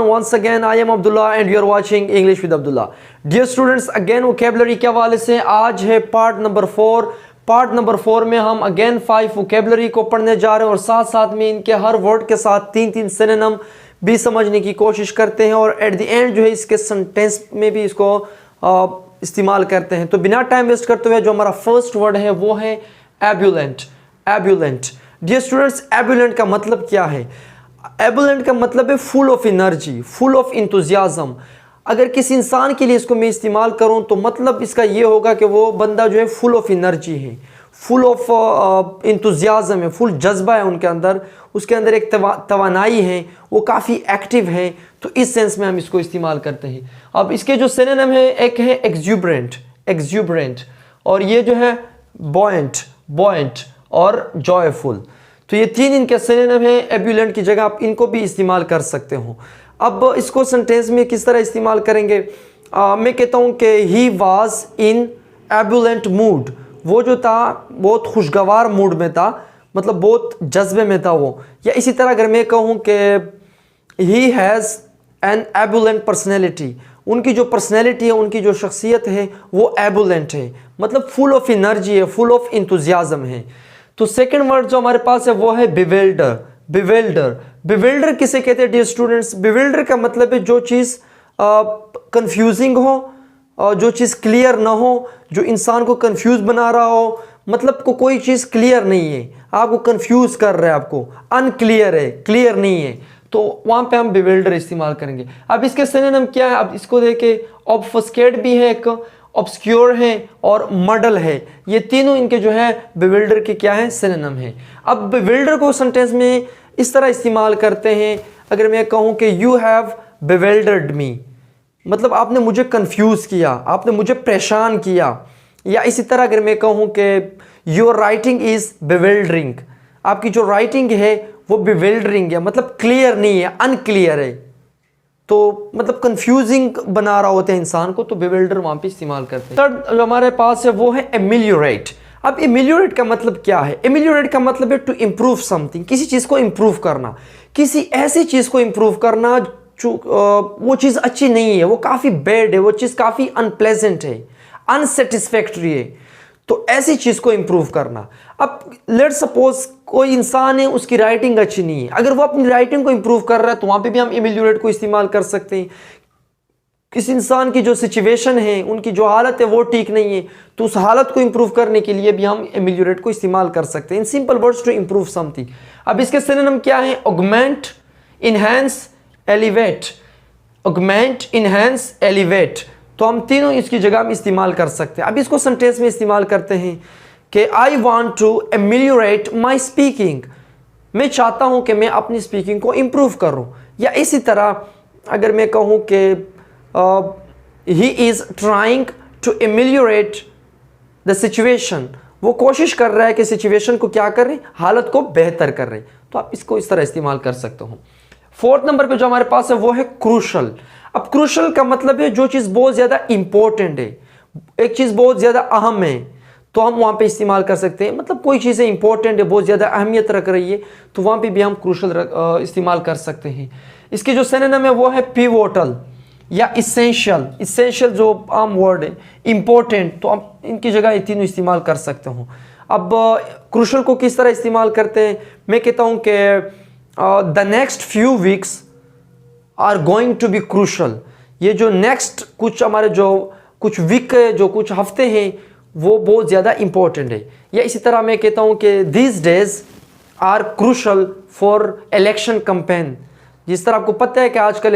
Once again I am Abdullah and you are watching English with Abdullah. Dear students, again vocabulary के हवाले से आज है part number 4. Part number 4 में हम अगेन 5 वोकेबलरी को पढ़ने जा रहे हैं और साथ साथ में इनके हर वर्ड के साथ 3-3 सिनोनिम भी समझने की कोशिश करते हैं और एट द एंड जो है इसके सेंटेंस में भी इसको इस्तेमाल करते हैं. तो बिना टाइम वेस्ट करते हुए जो हमारा फर्स्ट वर्ड है वो है एब्यूलेंट. एब्यूलेंट. डियर स्टूडेंट्स, एब्यूलेंट का मतलब क्या है? एब्यूलेंट का मतलब है full of energy, full of enthusiasm. अगर किसी इंसान के लिए इसको मैं इस्तेमाल करूं तो मतलब इसका ये होगा कि वो बंदा जो है फुल ऑफ एनर्जी है, फुल ऑफ इंथुजियाज्म है, फुल जज्बा है उनके अंदर, उसके अंदर एक तवानाई है, वो काफ़ी एक्टिव है. तो इस सेंस में हम इसको इस्तेमाल करते हैं. अब इसके जो सिनोनिम है, एक है एक्सुबरेंट, एक्सुबरेंट, और ये जो है बॉयंट, बॉयंट और जॉयफुल. तो ये 3 इनके सिनोनिम है. एब्यूलेंट की जगह आप इनको भी इस्तेमाल कर सकते हो. अब इसको सेंटेंस में किस तरह इस्तेमाल करेंगे? मैं कहता हूँ कि ही वाज इन एब्यूलेंट मूड. वो जो था बहुत खुशगवार मूड में था, मतलब बहुत जज्बे में था वो. या इसी तरह अगर मैं कहूँ कि ही हैज़ एन एब्यूलेंट पर्सनैलिटी, उनकी जो पर्सनैलिटी है, उनकी जो शख्सियत है वो एब्यूलेंट है, मतलब फुल ऑफ एनर्जी है, फुल ऑफ इंथुजियाज्म है. तो सेकंड वर्ड जो हमारे पास है वो है बिवेल्डर. बिवेल्डर. बिवेल्डर किसे कहते हैं डियर स्टूडेंट्स? बिवेल्डर का मतलब है जो चीज़ कंफ्यूजिंग हो, जो चीज़ क्लियर ना हो, जो इंसान को कंफ्यूज बना रहा हो. मतलब को कोई चीज़ क्लियर नहीं है, आपको कंफ्यूज कर रहा है, आपको अनक्लियर है, क्लियर नहीं है, तो वहाँ पे हम बिवेल्डर इस्तेमाल करेंगे. अब इसके सिनोनिम क्या है? अब इसको देखे, ऑब्फस्केट भी है, एक ऑब्सक्योर है और मडल है. ये तीनों इनके जो है बिविल्डर के क्या है? सिनोनिम है. अब बिविल्डर को सेंटेंस में इस तरह इस्तेमाल करते हैं. अगर मैं कहूँ कि यू हैव बिविल्डर्ड मी, मतलब आपने मुझे कंफ्यूज किया, आपने मुझे परेशान किया. या इसी तरह अगर मैं कहूँ कि योर राइटिंग इज़ बिविल्डरिंग, आपकी जो राइटिंग है वो बिविल्डरिंग है, मतलब क्लियर नहीं है, अनक्लियर है, तो मतलब कंफ्यूजिंग बना रहा होता है इंसान को, तो बिविल्डर वहाँ पे इस्तेमाल करते हैं. थर्ड जो हमारे पास है वो है एमिलियोरेट. अब एमिलियोरेट का मतलब क्या है? एमिलियोरेट का मतलब है टू इम्प्रूव समथिंग, किसी चीज़ को इम्प्रूव करना, किसी ऐसी चीज़ को इम्प्रूव करना जो वो चीज़ अच्छी नहीं है, वो काफ़ी बैड है, वो चीज़ काफ़ी अनप्लेजेंट है, अनसेटिस्फैक्ट्री है, तो ऐसी चीज़ को इम्प्रूव करना. अब लेट्स सपोज कोई इंसान है, उसकी राइटिंग अच्छी नहीं है, अगर वो अपनी राइटिंग को इम्प्रूव कर रहा है तो वहाँ पे भी हम एमिलियोरेट को इस्तेमाल कर सकते हैं. किसी इंसान की जो सिचुएशन है, उनकी जो हालत है वो ठीक नहीं है, तो उस हालत को इम्प्रूव करने के लिए भी हम एमिलियोरेट को इस्तेमाल कर सकते हैं. In simple words, to improve something. अब इसके सिनोनिम क्या है? Augment, enhance, elevate. Augment, enhance, elevate, तो हम तीनों इसकी जगह में इस्तेमाल कर सकते हैं. अब इसको सेंटेंस में इस्तेमाल करते हैं कि I want to ameliorate my speaking, मैं चाहता हूँ कि मैं अपनी स्पीकिंग को इम्प्रूव करूँ. या इसी तरह अगर मैं कहूँ कि he is trying to ameliorate the situation, वो कोशिश कर रहा है कि सिचुएशन को क्या कर रहे, हालत को बेहतर कर रहे, तो आप इसको इस तरह इस्तेमाल कर सकते हो. फोर्थ नंबर पे जो हमारे पास है वो है क्रूशल. अब क्रूशल का मतलब है जो चीज़ बहुत ज़्यादा इंपॉर्टेंट है, एक चीज़ बहुत ज़्यादा अहम है, तो हम वहाँ पे इस्तेमाल कर सकते हैं. मतलब कोई चीज़ें इंपॉर्टेंट है, बहुत ज़्यादा अहमियत रख रही है, तो वहाँ पे भी हम क्रूशल इस्तेमाल कर सकते हैं. इसके जो सिनोनिम है वो है पिवोटल या इसेंशियल. इसेंशियल जो आम वर्ड है, इंपॉर्टेंट, तो हम इनकी जगह ये तीनों इस्तेमाल कर सकते हो. अब क्रूशल को किस तरह इस्तेमाल करते हैं? मैं कहता हूँ कि the next few weeks are going to be crucial. ये जो नेक्स्ट कुछ हमारे जो कुछ वीक है, जो कुछ हफ्ते हैं, वो बहुत ज़्यादा इंपॉर्टेंट है. या इसी तरह मैं कहता हूँ कि these days are crucial for election campaign. जिस तरह आपको पता है कि आजकल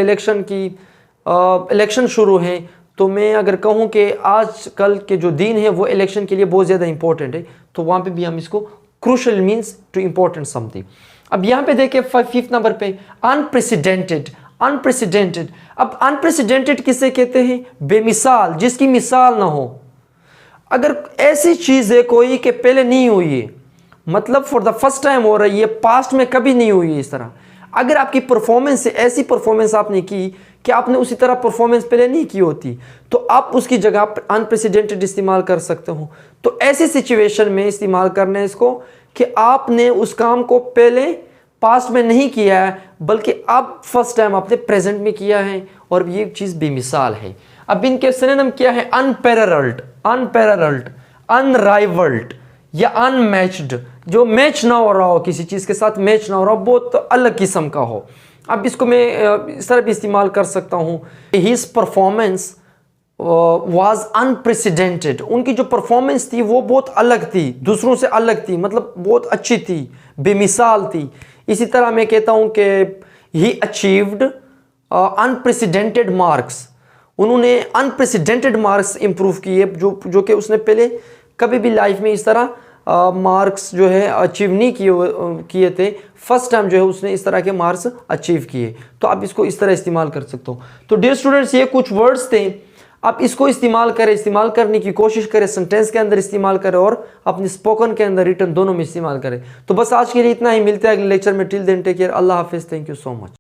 इलेक्शन शुरू है, तो मैं अगर कहूँ कि आज कल के जो दिन है वो इलेक्शन के लिए बहुत ज़्यादा इंपॉर्टेंट है, तो वहाँ पे भी हम इसको crucial means to important something. अब यहाँ पे देखिए 5th नंबर पे अनप्रेसिडेंटेड. अनप्रेसिडेंटेड. अब अनप्रेसिडेंटेड किसे कहते हैं? बेमिसाल, जिसकी मिसाल ना हो. अगर ऐसी चीज़ है कोई कि पहले नहीं हुई है, मतलब फॉर द फर्स्ट टाइम हो रही है, पास्ट में कभी नहीं हुई है इस तरह. अगर आपकी परफॉर्मेंस है, ऐसी परफॉर्मेंस आपने की कि आपने उसी तरह परफॉर्मेंस पहले नहीं की होती, तो आप उसकी जगह अनप्रेसिडेंटेड इस्तेमाल कर सकते हो. तो ऐसी सिचुएशन में इस्तेमाल करना है इसको कि आपने उस काम को पहले पास्ट में नहीं किया है बल्कि अब फर्स्ट टाइम आपने प्रेजेंट में किया है और ये चीज़ बेमिसाल है। अब इनके सिनोनिम क्या है? अनपैरेलल्ड, अनपैरेलल्ड, अनराइवल्ड या अनमैच्ड, जो मैच ना हो रहा हो, किसी चीज़ के साथ मैच ना हो रहा हो, बहुत अलग किस्म का हो। अब इसको मैं इस तरह भी इस्तेमाल कर सकता हूँ, हिज परफॉर्मेंस वाज अनप्रेसिडेंटेड, उनकी जो परफॉर्मेंस थी वो बहुत अलग थी, दूसरों से अलग थी, मतलब बहुत अच्छी थी, बेमिसाल थी। इसी तरह मैं कहता हूँ कि ही अचीव्ड अनप्रेसिडेंटेड मार्क्स, उन्होंने अनप्रेसिडेंटेड मार्क्स इंप्रूव किए, जो कि उसने पहले कभी भी लाइफ में इस तरह मार्क्स जो है अचीव नहीं किए थे। फर्स्ट टाइम जो है उसने इस तरह के मार्क्स अचीव किए। तो आप इसको इस तरह इस्तेमाल कर सकते हो। तो डियर स्टूडेंट्स, ये कुछ वर्ड्स थे, आप इसको इस्तेमाल करें, इस्तेमाल करने की कोशिश करें, सेंटेंस के अंदर इस्तेमाल करें और अपने स्पोकन के अंदर, रिटन दोनों में इस्तेमाल करें। तो बस आज के लिए इतना ही, मिलते हैं अगले लेक्चर में। टिल देन टेक केयर, अल्लाह हाफिज़, थैंक यू सो मच।